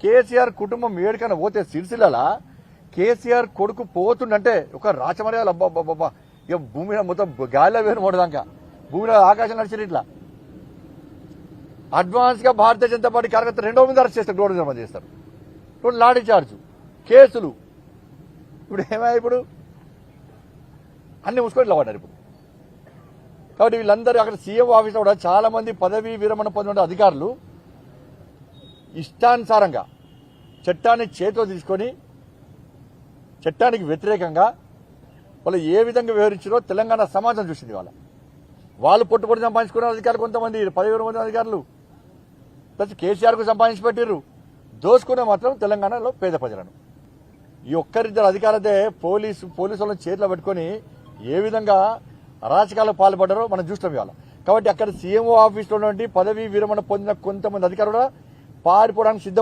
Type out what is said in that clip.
కేసీఆర్ కుటుంబం ఏడికైనా పోతే సిరిసిల్ల కేసీఆర్ కొడుకు పోతుండంటే ఒక రాచమర్యాలు అబ్బాబ్బా ఇక భూమి మీద మొత్తం గాలిలో వేరు మోడదాకా భూమిలో ఆకాశం నడిచి ఇట్లా అడ్వాన్స్ గా భారతీయ జనతా పార్టీ కార్యకర్త 2వ మంది అరెస్ట్ చేస్తారు, గోడ జమ చేస్తారు, ఇప్పుడు లాఠీ చార్జ్ కేసులు. ఇప్పుడు ఏమయ్యా, ఇప్పుడు అన్ని ముసుకొని ఇలా పడ్డారు ఇప్పుడు. కాబట్టి వీళ్ళందరూ అక్కడ సీఎం ఆఫీస్లో కూడా చాలా మంది పదవీ విరమణ పొందిన అధికారులు ఇష్టానుసారంగా చట్టాన్ని చేతిలో తీసుకొని చట్టానికి వ్యతిరేకంగా వాళ్ళు ఏ విధంగా వ్యవహరించారో తెలంగాణ సమాజం చూసింది. వాళ్ళు పొట్టుపొట్టి సంపాదించుకున్న అధికారులు కొంతమంది 10,000 మంది అధికారులు ప్లస్ కేసీఆర్ కు సంపాదించి పెట్టిర్రు, దోసుకునే మాత్రం తెలంగాణలో పేద ప్రజలను. ఈ ఒక్కరిద్దరు అధికారులదే పోలీసులను చేతిలో పెట్టుకుని ఏ విధంగా అరాచకాలకు పాల్పడ్డారో మనం చూస్తాం ఇవాళ. కాబట్టి అక్కడ సీఎంఓ ఆఫీస్లో నుండి పదవీ విరమణ పొందిన కొంతమంది అధికారులు పారిపోవడానికి సిద్ధం.